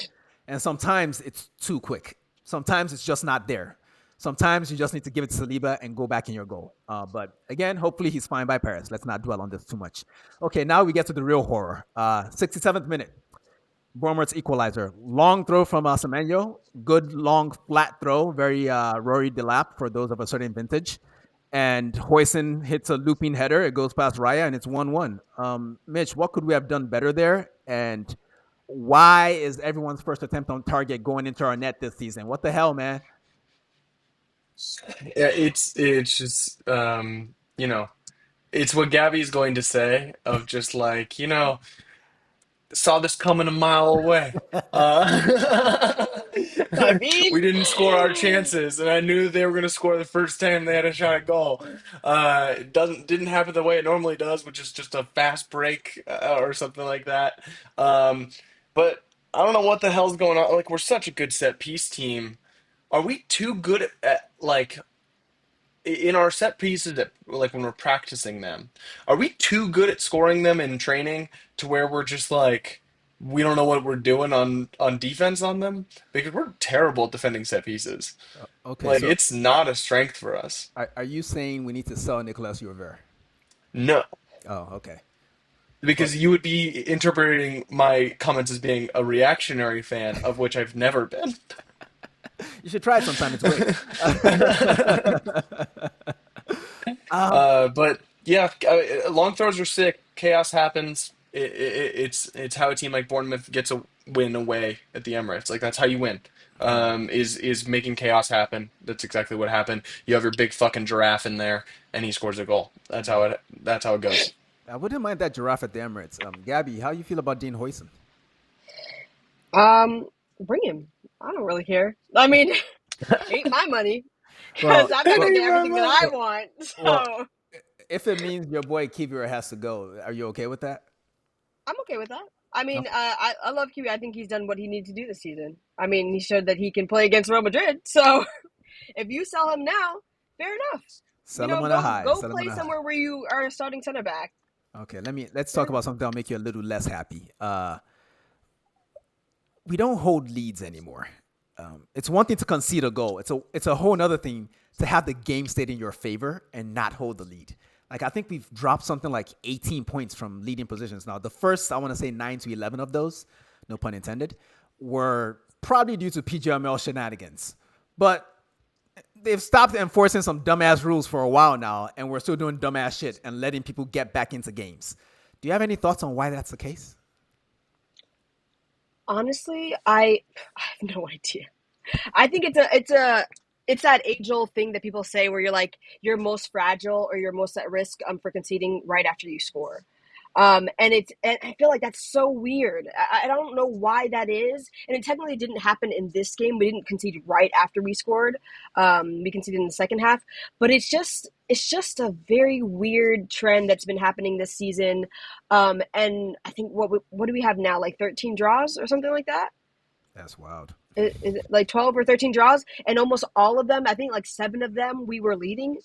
And sometimes it's too quick. Sometimes it's just not there. Sometimes you just need to give it to Saliba and go back in your goal. But again, hopefully he's fine by Paris. Let's not dwell on this too much. Okay, now we get to the real horror. 67th minute. Bournemouth's equalizer. Long throw from Semenyo. Good long flat throw. Very Rory Delap for those of a certain vintage. And Hoyson hits a looping header. It goes past Raya and it's 1-1. Mitch, what could we have done better there? And why is everyone's first attempt on target going into our net this season? What the hell, man? Yeah, it's just it's what Gabby's going to say of just like, saw this coming a mile away. Uh, I mean, we didn't score our chances, and I knew they were going to score the first time they had a shot at goal. It didn't happen the way it normally does, which is just a fast break or something like that. But I don't know what the hell's going on. Like we're such a good set piece team. Are we too good at like in our set pieces that like when we're practicing them, are we too good at scoring them in training to where we're just like we don't know what we're doing on defense on them because we're terrible at defending set pieces. Okay, Like so it's not a strength for us. are you saying we need to sell Nicolas Jover? No, Oh, okay. But because you would be interpreting my comments as being a reactionary fan of which I've never been. you should try it sometime. It's great. But yeah, long throws are sick. Chaos happens. It's how a team like Bournemouth gets a win away at the Emirates. Like that's how you win. Is making chaos happen. That's exactly what happened. You have your big fucking giraffe in there, and he scores a goal. That's how it goes. I wouldn't mind that giraffe at the Emirates. Gabby, how you feel about Dean Hoyson? bring him. I don't really care. I mean, ain't my money because Well, I'm not well, gonna Any get my everything that money. I well, want. well. So If it means your boy Kivior has to go, are you okay with that? I'm okay with that. I mean, Okay. I love Kiwi. I think he's done what he needs to do this season. I mean, he showed that he can play against Real Madrid. So if you sell him now, fair enough. Sell him on a high. Go Sell him on play a high. somewhere where you are a starting center back. Okay, let's Fair talk enough. about something that'll make you a little less happy. We don't hold leads anymore. It's one thing to concede a goal. It's a whole other thing to have the game state in your favor and not hold the lead. Like I think we've dropped something like 18 points from leading positions now. The first I want to say 9 to 11 of those, no pun intended, were probably due to PGML shenanigans. But they've stopped enforcing some dumbass rules for a while now, and we're still doing dumbass shit and letting people get back into games. Do you have any thoughts on why that's the case? Honestly, I have no idea. I think it's that age old thing that people say where you're like you're most fragile or you're most at risk for conceding right after you score. And I feel like that's so weird. I don't know why that is, and it technically didn't happen in this game. We didn't concede right after we scored. We conceded in the second half, but it's just a very weird trend that's been happening this season. And I think what do we have now? Like 13 draws or something like that. That's wild. Is it like 12 or 13 draws, and almost all of them, I think like seven of them, we were leading,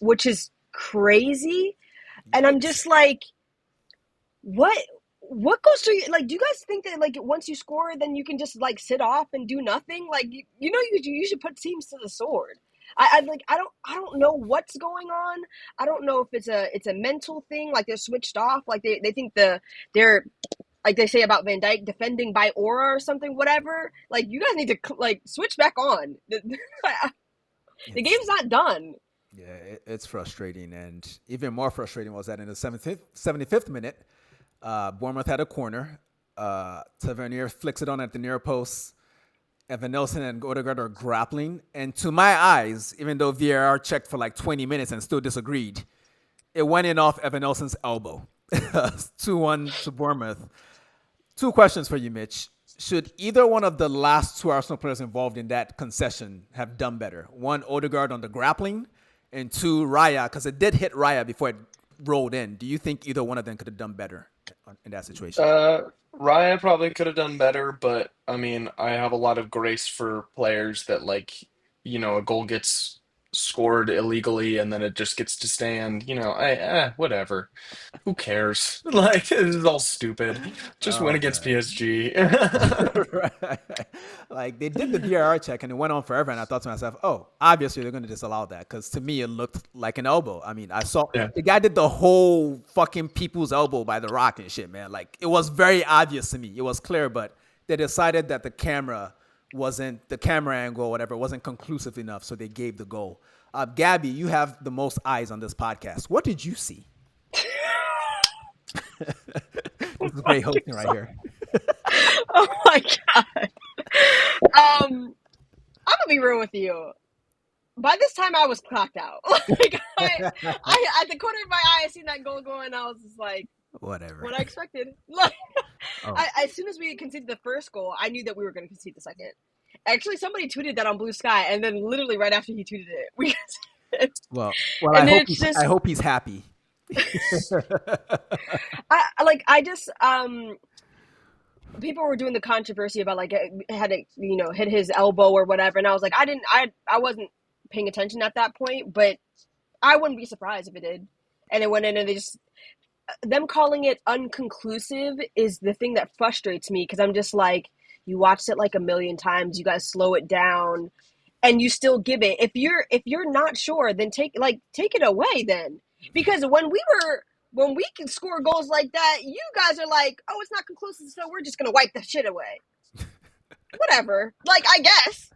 which is crazy. And I'm Yikes. just like, what? What goes through you? Like, do you guys think that like once you score, then you can just like sit off and do nothing? Like, you should put teams to the sword. I don't know what's going on. I don't know if it's a mental thing. Like they're switched off. Like they think they're like they say about Van Dyke defending by aura or something, whatever. Like you guys need to like switch back on. The It's game's not done. Yeah, it's frustrating, and even more frustrating was that in the 75th minute, Bournemouth had a corner. Tavernier flicks it on at the near post. Evan Nelson and Odegaard are grappling, and to my eyes, even though VAR checked for like 20 minutes and still disagreed, it went in off Evan Nelson's elbow. 2-1 to Bournemouth. Two questions for you, Mitch. Should either one of the last two Arsenal players involved in that concession have done better? One, Odegaard on the grappling, and two, Raya, because it did hit Raya before it rolled in. Do you think either one of them could have done better in that situation? Raya probably could have done better, but I mean, I have a lot of grace for players that a goal gets scored illegally and then it just gets to stand. Whatever. Who cares? Like, this is all stupid. Just win Oh against man. PSG. Right. Like they did the VAR check and it went on forever, and I thought to myself, "Oh, obviously they're going to disallow that," because to me it looked like an elbow. I mean, I saw Yeah. the guy did the whole fucking people's elbow by the Rock and shit, man. Like it was very obvious to me. It was clear, but they decided that the camera angle or whatever wasn't conclusive enough, so they gave the goal. Gabby, you have the most eyes on this podcast. What did you see? This is great hosting right here. Oh my god. I'm gonna be real with you. By this time, I was clocked out. Like I at the corner of my eye, I seen that goal going. I was just like, Whatever. what I expected. Like, Oh, as soon as we conceded the first goal, I knew that we were going to concede the second. Actually, somebody tweeted that on Blue Sky, and then literally right after he tweeted it, we well. and then it's I just hope he's happy. I just people were doing the controversy about like it had it hit his elbow or whatever, and I was like I wasn't paying attention at that point, but I wouldn't be surprised if it did. And it went in, and they just them calling it unconclusive is the thing that frustrates me because I'm just like, you watched it like a million times, you guys slow it down, and you still give it. If you're not sure, then take it away then, because when we can score goals like that, you guys are like, oh, it's not conclusive, so we're just gonna wipe the shit away. Whatever, like I guess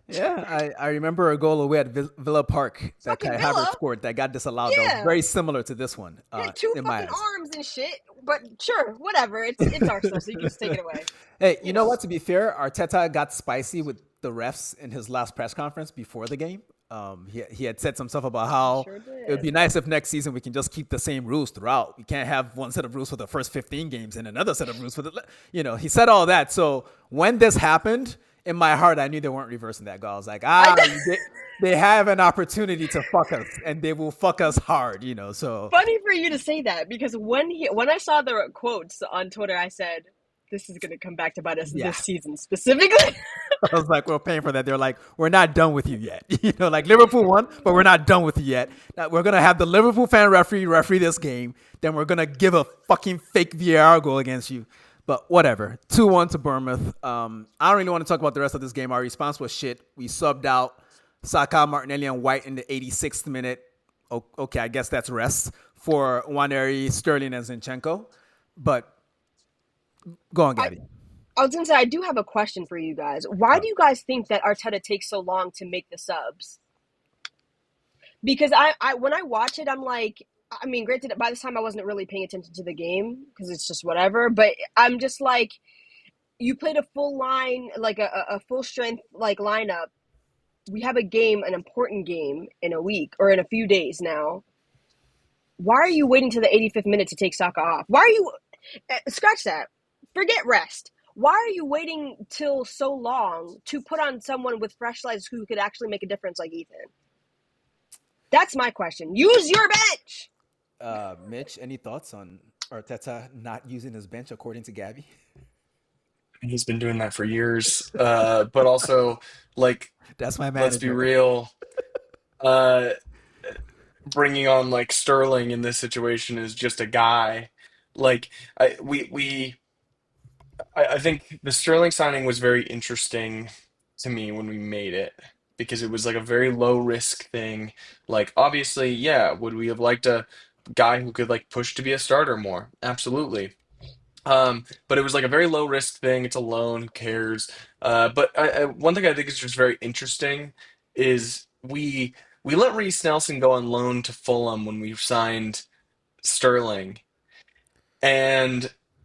Yeah, I remember a goal away at Villa Park that fucking Kai Havertz Villa, scored that got disallowed. That was yeah. very similar to this one, He had two in my fucking eyes. arms and shit, but sure, whatever. It's Arsenal, so you can just take it away. Hey, you You know know. what? To be fair, Arteta got spicy with the refs in his last press conference before the game. He had said some stuff about He how sure it would did. be nice if next season we can just keep the same rules throughout. We can't have one set of rules for the first 15 games and another set of rules for he said all that. So when this happened, in my heart, I knew they weren't reversing that goal. I was like, I they have an opportunity to fuck us, and they will fuck us hard. So Funny for you to say that because when I saw the quotes on Twitter, I said, "This is going to come back to bite us yeah, this season specifically." I was like, we're paying for that. They're like, we're not done with you yet. Like Liverpool won, but we're not done with you yet. Now, we're gonna have the Liverpool fan referee this game. Then we're gonna give a fucking fake VAR goal against you. But whatever. 2-1 to Bournemouth. I don't really want to talk about the rest of this game. Our response was shit. We subbed out Saka, Martinelli, and White in the 86th minute. Okay, I guess that's rest for Waneri, Sterling, and Zinchenko. But go on, I Gabby. I was going to say I do have a question for you guys. Why Oh, do you guys think that Arteta takes so long to make the subs? Because I when I watch it, I'm like, I mean, granted, by this time I wasn't really paying attention to the game because it's just whatever. But I'm just like, you played a full line, like a full strength like lineup. We have a game, an important game in a week or in a few days now. Why are you waiting to the 85th minute to take Saka off? Why are you scratch that? Forget rest. Why are you waiting till so long to put on someone with fresh legs who could actually make a difference like Ethan? That's my question. Use your bench. Mitch, any thoughts on Arteta not using his bench according to Gabby? He's been doing that for years. But also, like, That's my let's be manager. real. Uh, Bringing on like Sterling in this situation is just a guy. Like, I think the Sterling signing was very interesting to me when we made it because it was like a very low risk thing. Like, obviously, yeah, would we have liked a guy who could like push to be a starter more? Absolutely. But it was like a very low risk thing. It's a loan. Who cares? One thing I think is just very interesting is we let Reece Nelson go on loan to Fulham when we signed Sterling,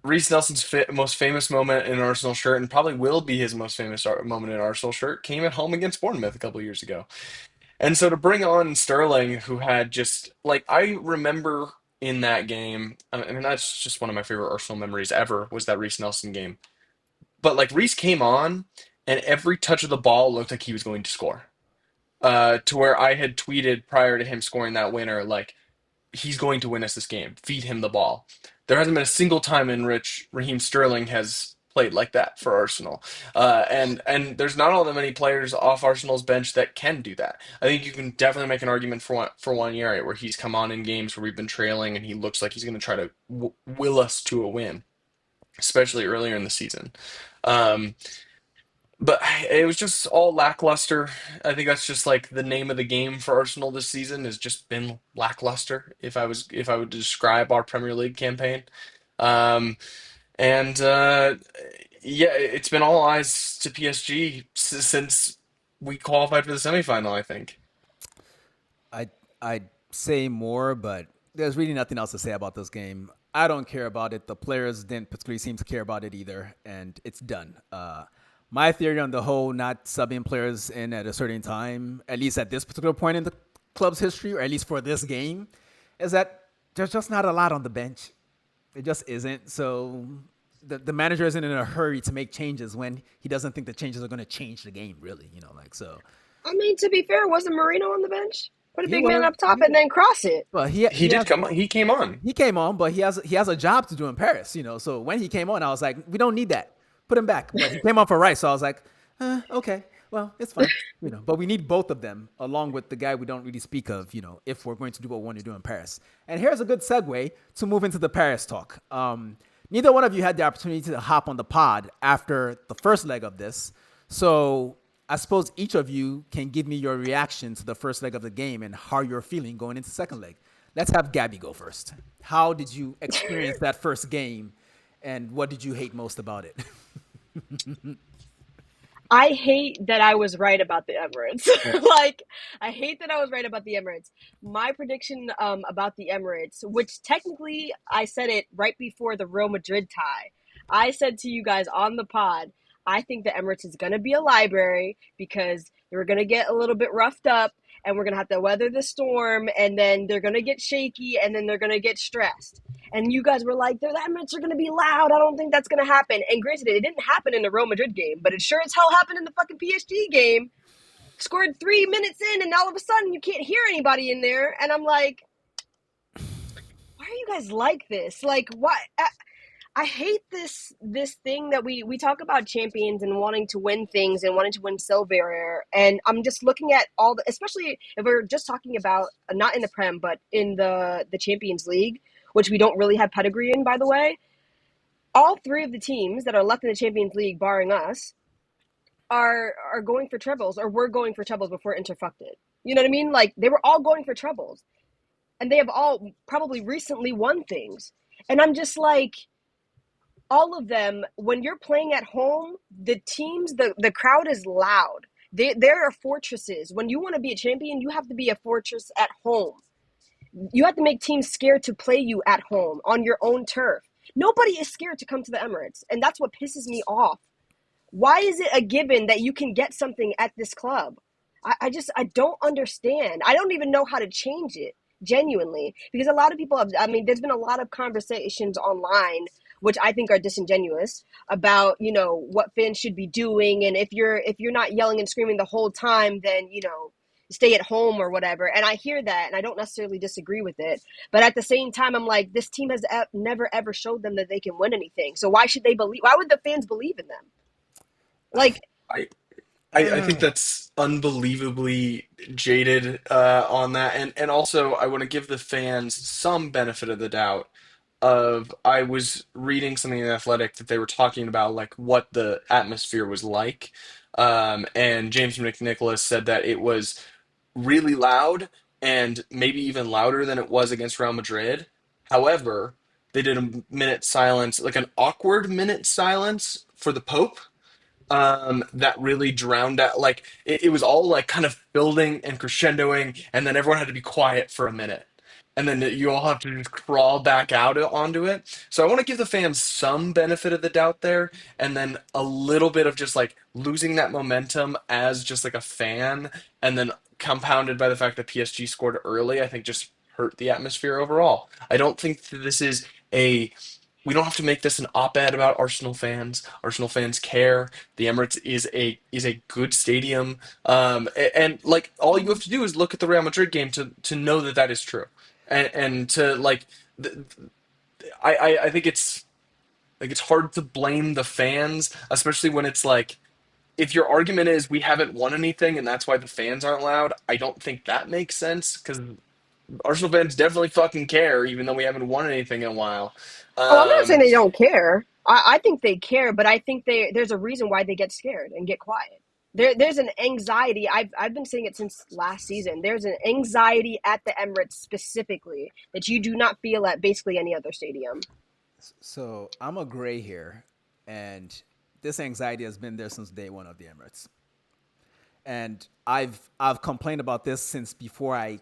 Reece Nelson's most famous moment in an Arsenal shirt, and probably will be his most famous moment in an Arsenal shirt, came at home against Bournemouth a couple years ago. And so to bring on Sterling, who had just like I remember in that game, I mean that's just one of my favorite Arsenal memories ever was that Reece Nelson game. But like Reece came on, and every touch of the ball looked like he was going to score. To where I had tweeted prior to him scoring that winner, like he's going to win us this game. Feed him the ball. There hasn't been a single time in which Raheem Sterling has played like that for Arsenal, and there's not all that many players off Arsenal's bench that can do that. I think you can definitely make an argument for one year where he's come on in games where we've been trailing and he looks like he's going to try to will us to a win, especially earlier in the season. Um, but it was just all lackluster. I think that's just like the name of the game for Arsenal this season has just been lackluster. If I would describe our Premier League campaign, um, and yeah, it's been all eyes to PSG since we qualified for the semifinal. I think. I I'd say more, but there's really nothing else to say about this game. I don't care about it. The players didn't particularly seem to care about it either, and it's done. My theory on the whole not subbing players in at a certain time, at least at this particular point in the club's history, or at least for this game, is that there's just not a lot on the bench. It just isn't. So the manager isn't in a hurry to make changes when he doesn't think the changes are going to change the game, really. Like so. I mean, to be fair, wasn't Marino on the bench? Put a He big man was. up top and then cross it. But He he did has come on. He came on. he came on, but he has a job to do in Paris, So when he came on, I was like, we don't need that. Put him back. But he came on for Rice, so I was like, okay, well, it's fine, But we need both of them along with the guy we don't really speak of, if we're going to do what we want to do in Paris. And here's a good segue to move into the Paris talk. Neither one of you had the opportunity to hop on the pod after the first leg of this, so I suppose each of you can give me your reaction to the first leg of the game and how you're feeling going into the second leg. Let's have Gabby go first. How did you experience that first game, and what did you hate most about it? I hate that I was right about the Emirates. Like, I hate that I was right about the Emirates. My prediction about the Emirates, which technically I said it right before the Real Madrid tie. I said to you guys on the pod, I think the Emirates is going to be a library because we're going to get a little bit roughed up and we're going to have to weather the storm and then they're going to get shaky and then they're going to get stressed. And you guys were like, the Emirates are going to be loud. I don't think that's going to happen. And granted, it didn't happen in the Real Madrid game, but it sure as hell happened in the fucking PSG game. Scored 3 minutes in, and all of a sudden you can't hear anybody in there. And I'm like, why are you guys like this? Like, why? I hate this thing that we talk about champions and wanting to win things and wanting to win silverware, and I'm just looking at all the, especially if we're just talking about not in the Prem but in the Champions League, which we don't really have pedigree in, by the way. All three of the teams that are left in the Champions League, barring us, are going for trebles, or were going for trebles before Inter fucked it. You know what I mean? Like they were all going for trebles, and they have all probably recently won things, and I'm just like all of them, when you're playing at home, the teams, the crowd is loud. There are fortresses. When you want to be a champion, you have to be a fortress at home. You have to make teams scared to play you at home on your own turf. Nobody is scared to come to the Emirates, and that's what pisses me off. Why is it a given that you can get something at this club? I don't understand. I don't even know how to change it, genuinely, because a lot of people have, I mean, there's been a lot of conversations online which I think are disingenuous about, what fans should be doing, and if you're not yelling and screaming the whole time, then stay at home or whatever. And I hear that and I don't necessarily disagree with it, but at the same time I'm like, this team has never ever showed them that they can win anything, so why would the fans believe in them? Like, I I think that's unbelievably jaded on that, and also I want to give the fans some benefit of the doubt. Of I was reading something in the Athletic that they were talking about like what the atmosphere was like, and James McNicholas said that it was really loud and maybe even louder than it was against Real Madrid. However, they did a minute silence, like an awkward minute silence for the Pope, that really drowned out like it was all like kind of building and crescendoing and then everyone had to be quiet for a minute and then you all have to just crawl back out onto it. So I want to give the fans some benefit of the doubt there, and then a little bit of just like losing that momentum as just like a fan, and then compounded by the fact that PSG scored early, I think just hurt the atmosphere overall. I don't think that this is a we don't have to make this an op-ed about Arsenal fans. Arsenal fans care. The Emirates is a good stadium, and like all you have to do is look at the Real Madrid game to know that that is true, and to like, th- I think it's hard to blame the fans, especially when it's like if your argument is we haven't won anything and that's why the fans aren't loud. I don't think that makes sense because Arsenal fans definitely fucking care, even though we haven't won anything in a while. Oh, I'm not saying Um, they don't care. I think they care, but I think there's a reason why they get scared and get quiet. There's an anxiety. I've been saying it since last season. There's an anxiety at the Emirates specifically that you do not feel at basically any other stadium. So I'm a gray here, and this anxiety has been there since day one of the Emirates. And I've complained about this since before I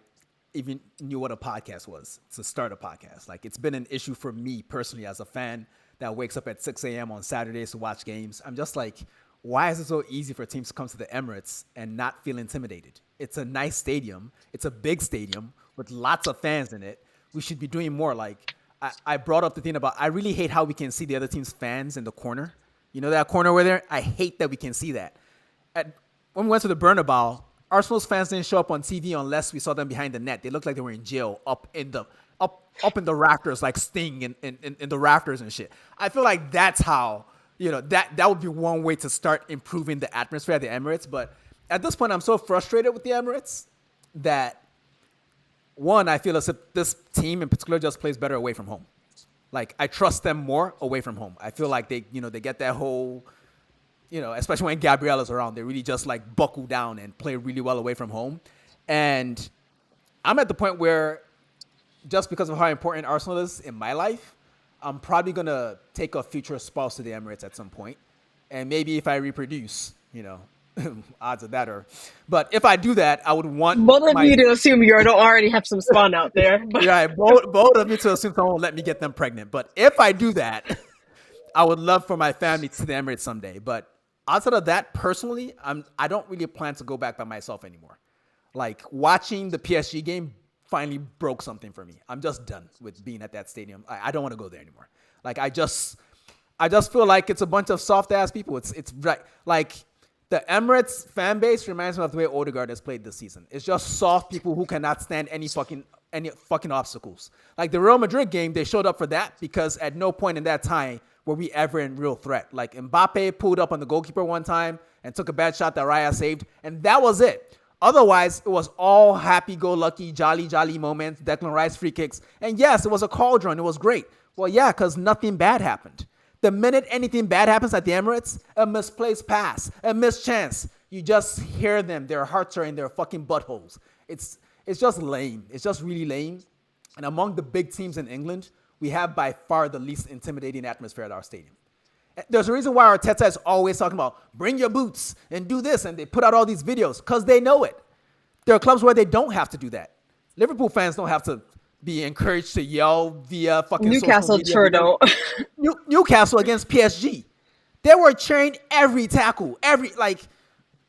even knew what a podcast was to start a podcast. Like it's been an issue for me personally as a fan that wakes up at 6 a.m. on Saturdays to watch games. I'm just like, why is it so easy for teams to come to the Emirates and not feel intimidated? It's a nice stadium. It's a big stadium with lots of fans in it. We should be doing more. Like I brought up the thing about I really hate how we can see the other team's fans in the corner. You know that corner over there? I hate that we can see that. At, when we went to the Bernabeu, Arsenal's fans didn't show up on TV unless we saw them behind the net. They looked like they were in jail up in the rafters, like Sting in the rafters and shit. I feel like that's how that would be one way to start improving the atmosphere at the Emirates. But at this point, I'm so frustrated with the Emirates that one, I feel as if this team in particular just plays better away from home. Like I trust them more away from home. I feel like they get that whole especially when Gabriel around, they really just like buckle down and play really well away from home. And I'm at the point where just because of how important Arsenal is in my life, I'm probably gonna take a future spouse to the Emirates at some point, and maybe if I reproduce, odds of that are. But if I do that, I would want Both of my you to assume you don't already have some spawn out there, but yeah both of me to assume someone will let me get them pregnant. But if I do that, I would love for my family to the Emirates someday. But outside of that, personally, I don't really plan to go back by myself anymore. Like watching the PSG game finally broke something for me. I'm just done with being at that stadium. I don't want to go there anymore. Like I just feel like it's a bunch of soft ass people. It's like the Emirates fan base reminds me of the way Odegaard has played this season. It's just soft people who cannot stand any fucking obstacles. Like the Real Madrid game, they showed up for that because at no point in that time were we ever in real threat. Like Mbappe pulled up on the goalkeeper one time and took a bad shot that Raya saved, and that was it. Otherwise, it was all happy-go-lucky, jolly moments, Declan Rice free kicks. And yes, it was a cauldron. It was great. Well, yeah, because nothing bad happened. The minute anything bad happens at the Emirates, a misplaced pass, a missed chance, you just hear them. Their hearts are in their fucking buttholes. It's just lame. It's just really lame. And among the big teams in England, we have by far the least intimidating atmosphere at our stadium. There's a reason why Arteta is always talking about bring your boots and do this, and they put out all these videos because they know it. There are clubs where they don't have to do that. Liverpool fans don't have to be encouraged to yell via fucking social Newcastle media sure because don't. Newcastle against PSG, they were cheering every tackle,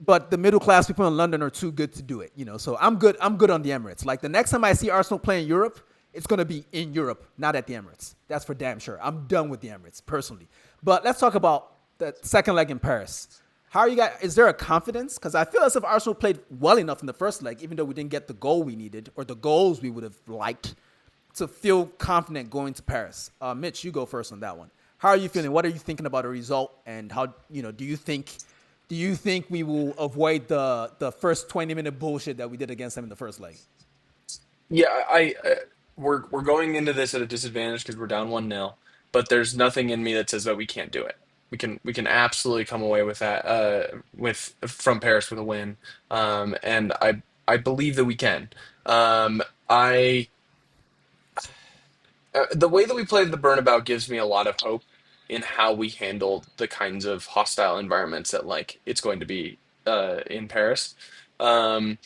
but the middle class people in London are too good to do it, So I'm good. I'm good on the Emirates. Like the next time I see Arsenal play in Europe, it's gonna be in Europe, not at the Emirates. That's for damn sure. I'm done with the Emirates personally. But let's talk about the second leg in Paris. How are you guys? Is there a confidence? Because I feel as if Arsenal played well enough in the first leg, even though we didn't get the goal we needed or the goals we would have liked, to feel confident going to Paris. Mitch, you go first on that one. How are you feeling? What are you thinking about a result? And how do you think we will avoid the first 20-minute bullshit that we did against them in the first leg? Yeah, we're going into this at a disadvantage because we're down 1-0, but there's nothing in me that says that we can't do it. We can absolutely come away with that with from Paris with a win. And I believe that we can. I The way that we played the Burnabout gives me a lot of hope in how we handle the kinds of hostile environments that like it's going to be in Paris. Um,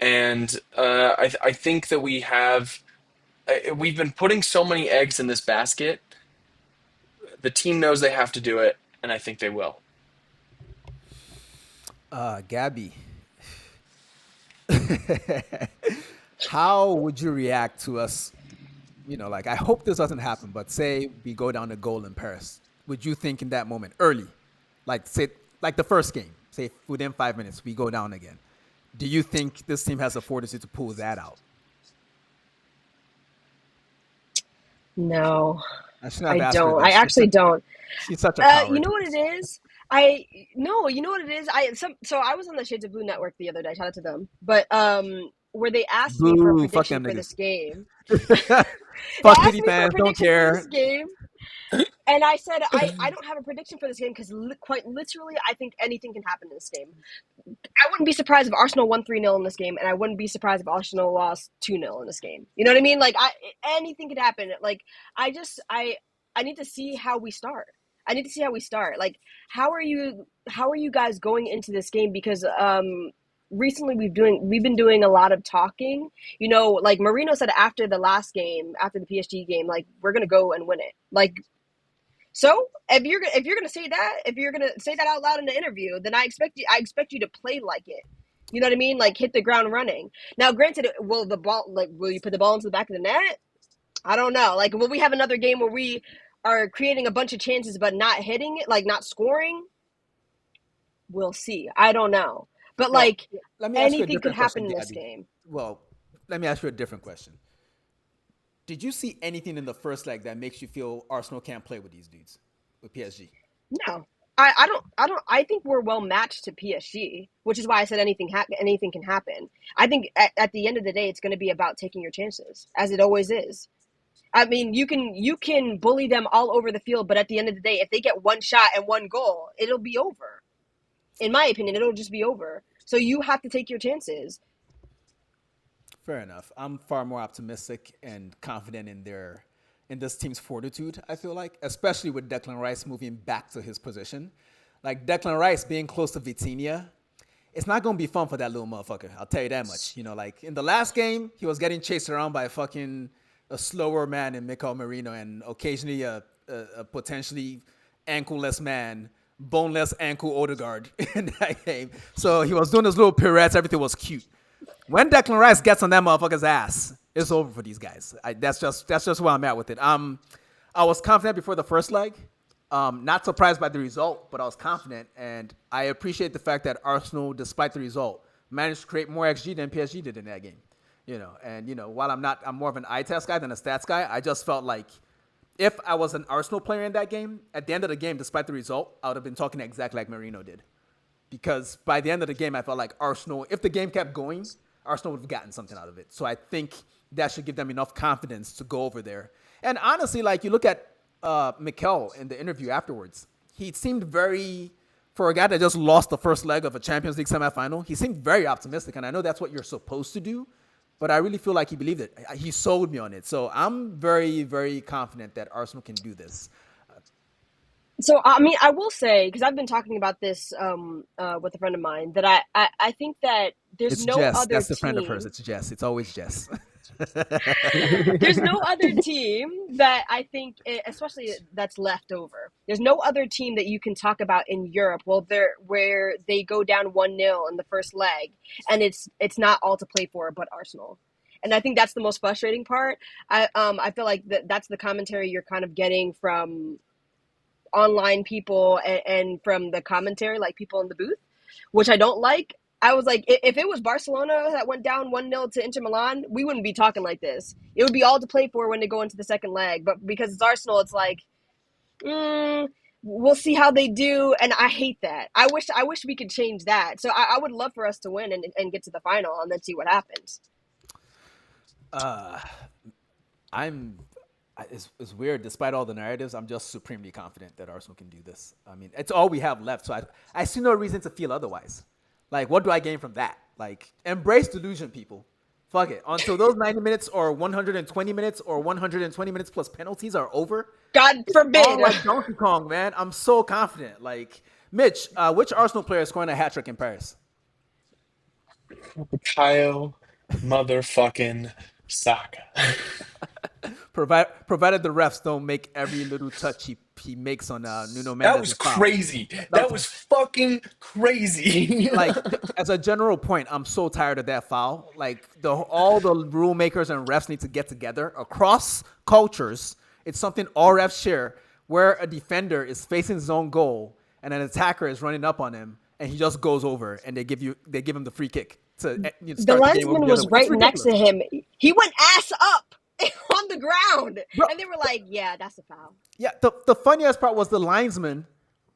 and I think that we have. we've been putting so many eggs in this basket. The team knows they have to do it, and I think they will. Gabby, how would you react to us? Like I hope this doesn't happen, but say we go down to goal in Paris. Would you think in that moment, early, like say like the first game, say within 5 minutes we go down again? Do you think this team has the fortitude to pull that out? No, I shouldn't have I asked her don't. I this. actually don't. She's such a You coward. know what it is? I no, you know what it is? So I was on the Shades of Blue network the other day. Shout out to them. But where they asked me for a Boo! Fuck prediction them for niggas. this game. They Fuck asked City me for a fans. Don't prediction for this care. game, and I said I don't have a prediction for this game because quite literally I think anything can happen in this game. I wouldn't be surprised if Arsenal won 3-0 in this game, and I wouldn't be surprised if Arsenal lost 2-0 in this game. You know what I mean? Like anything could happen. Like I need to see how we start. I need to see how we start. Like how are you guys going into this game? Because recently we've been doing a lot of talking. Like Marino said after the last game, after the PSG game, like we're gonna go and win it. Like so if you're gonna say that, if you're gonna say that out loud in the interview, then I expect you to play like it. You know what I mean? Like hit the ground running. Now, granted, will you put the ball into the back of the net? I don't know. Like, will we have another game where we are creating a bunch of chances but not hitting it, like not scoring? We'll see. I don't know. But Well, like let me ask you a anything could different happen question, in this Gabby. game. Well, let me ask you a different question. Did you see anything in the first leg that makes you feel Arsenal can't play with these dudes, with PSG? No. I think we're well matched to PSG, which is why I said anything can happen. I think at the end of the day, it's going to be about taking your chances, as it always is. I mean, you can bully them all over the field, but at the end of the day, if they get one shot and one goal, it'll be over. In my opinion, it'll just be over. So you have to take your chances. Fair enough. I'm far more optimistic and confident in this team's fortitude, I feel like, especially with Declan Rice moving back to his position. Like Declan Rice being close to Vitinha, it's not gonna be fun for that little motherfucker. I'll tell you that much. Like in the last game, he was getting chased around by a slower man in Mikel Merino and occasionally a potentially ankleless man, boneless ankle Odegaard in that game. So he was doing his little pirouettes. Everything was cute. When Declan Rice gets on that motherfucker's ass, it's over for these guys. That's just where I'm at with it. I was confident before the first leg. Not surprised by the result, but I was confident, and I appreciate the fact that Arsenal, despite the result, managed to create more XG than PSG did in that game. And while I'm more of an eye test guy than a stats guy. I just felt like if I was an Arsenal player in that game, at the end of the game, despite the result, I would have been talking exactly like Marino did. Because by the end of the game, I felt like Arsenal, if the game kept going, Arsenal would have gotten something out of it. So I think that should give them enough confidence to go over there. And honestly, like you look at Mikel in the interview afterwards, he seemed for a guy that just lost the first leg of a Champions League semifinal, he seemed very optimistic. And I know that's what you're supposed to do, but I really feel like he believed it. He sold me on it. So I'm very, very confident that Arsenal can do this. So I mean, I will say because I've been talking about this with a friend of mine that I think that there's It's no Jess. other That's the friend of hers. team. It's Jess. It's always Jess. There's no other team that I think, especially that's left over. There's no other team that you can talk about in Europe. Well, where they go down 1-0 in the first leg, and it's not all to play for, but Arsenal. And I think that's the most frustrating part. I feel like that's the commentary you're kind of getting from online people and from the commentary, like people in the booth, which I don't like. I was like, if it was Barcelona that went down 1-0 to Inter Milan, we wouldn't be talking like this. It would be all to play for when they go into the second leg. But because it's Arsenal, it's like, we'll see how they do. And I hate that. I wish we could change that. So I would love for us to win and get to the final and then see what happens. I'm. It's weird. Despite all the narratives, I'm just supremely confident that Arsenal can do this. I mean, it's all we have left. So I see no reason to feel otherwise. Like, what do I gain from that? Like, embrace delusion, people. Fuck it. Until those 90 minutes or 120 minutes or 120 minutes plus penalties are over, God it's all forbid. like Donkey Kong, man. I'm so confident. Like, Mitch, which Arsenal player is scoring a hat trick in Paris? Kyle motherfucking Saka. Provided the refs don't make every little touch he makes on Nuno That Mendes was a foul. crazy. That That's was fucking crazy. like as a general point, I'm so tired of that foul. Like all the rule makers and refs need to get together across cultures. It's something all refs share, where a defender is facing his own goal and an attacker is running up on him, and he just goes over, and they give him the free kick to The start the game over linesman the other was way. It's right next to ridiculous, him. He went ass up on the ground, bro. and they were like, "Yeah, that's a foul." Yeah, the funniest part was the linesman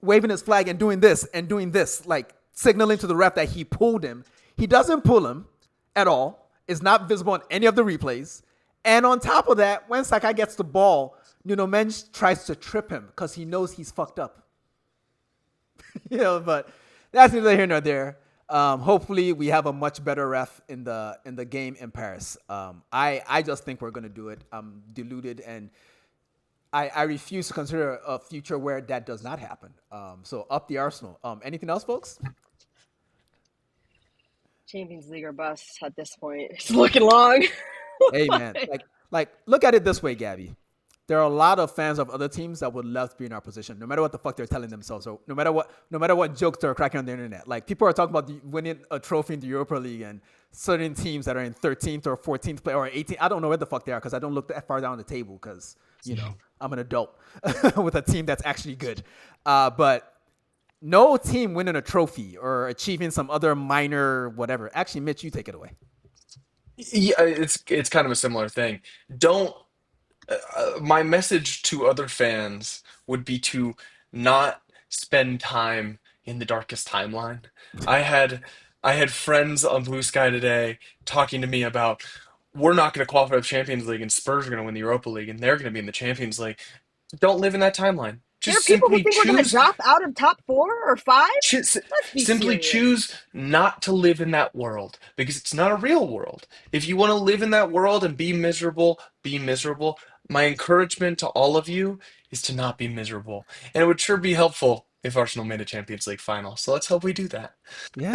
waving his flag and doing this, like signaling to the ref that he pulled him. He doesn't pull him at all. It's not visible on any of the replays. And on top of that, when Sakai gets the ball, Nuno Mendes tries to trip him because he knows he's fucked up. But that's neither here nor there. Hopefully, we have a much better ref in the game in Paris. I just think we're gonna do it. I'm deluded, and I refuse to consider a future where that does not happen. So up the Arsenal. Anything else, folks? Champions League or bust at this point. It's looking long. Hey man, like look at it this way, Gabby. There are a lot of fans of other teams that would love to be in our position, no matter what the fuck they're telling themselves, or no matter what jokes they're cracking on the internet. Like people are talking about winning a trophy in the Europa League, and certain teams that are in 13th or 14th place or 18th. I don't know where the fuck they are because I don't look that far down the table because I'm an adult with a team that's actually good. But no team winning a trophy or achieving some other minor whatever. Actually, Mitch, you take it away. Yeah, it's kind of a similar thing. Don't My message to other fans would be to not spend time in the darkest timeline. I had I had friends on Blue Sky today talking to me about we're not going to qualify for the Champions League and Spurs are going to win the Europa League and they're going to be in the Champions League. Don't live in that timeline. There are Just people who simply think we're gonna choose drop out of top 4 or 5. Choose, Let's be simply serious. choose not to live in that world because it's not a real world. If you want to live in that world and be miserable, be miserable. My encouragement to all of you is to not be miserable. And it would sure be helpful if Arsenal made a Champions League final. So let's hope we do that. Yeah.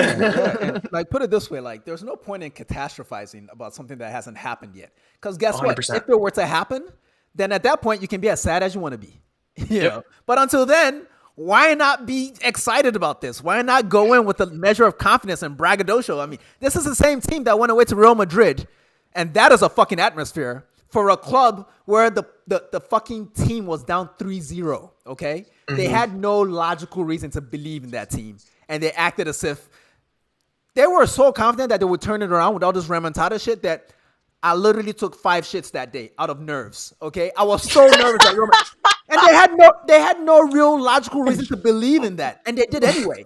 And like put it this way, like there's no point in catastrophizing about something that hasn't happened yet. Because guess what? 100%. If it were to happen, then at that point you can be as sad as you want to be. Yep. But until then, why not be excited about this? Why not go in with a measure of confidence and braggadocio? I mean, this is the same team that went away to Real Madrid, and that is a fucking atmosphere for a club where the fucking team was down 3-0, okay? They had no logical reason to believe in that team, and they acted as if they were so confident that they would turn it around with all this remontada shit that I literally took 5 shits that day out of nerves. Okay, I was so nervous and they had no real logical reason to believe in that, and they did anyway.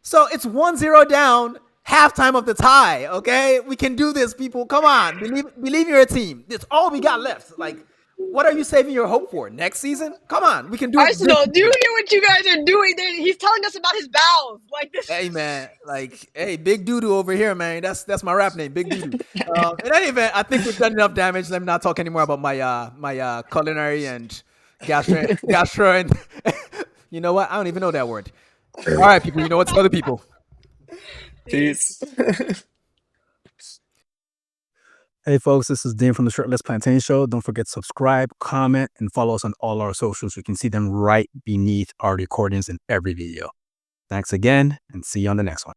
So it's 1-0 down, halftime of the tie. Okay, we can do this, people. Come on, believe in your team. That's all we got left. Like, what are you saving your hope for? Next season? Come on, we can do it. Arsenal, do you hear what you guys are doing? He's telling us about his bowels. Like this. Hey man, like hey, Big Doodoo over here, man. That's my rap name, Big Doodoo. In any event, I think we've done enough damage. Let me not talk anymore about my culinary and gastro and you know what? I don't even know that word. All right, people. You know what's other people. Peace. Hey folks, this is Deen from the Shirtless Plantain Show. Don't forget to subscribe, comment, and follow us on all our socials. You can see them right beneath our recordings in every video. Thanks again, and see you on the next one.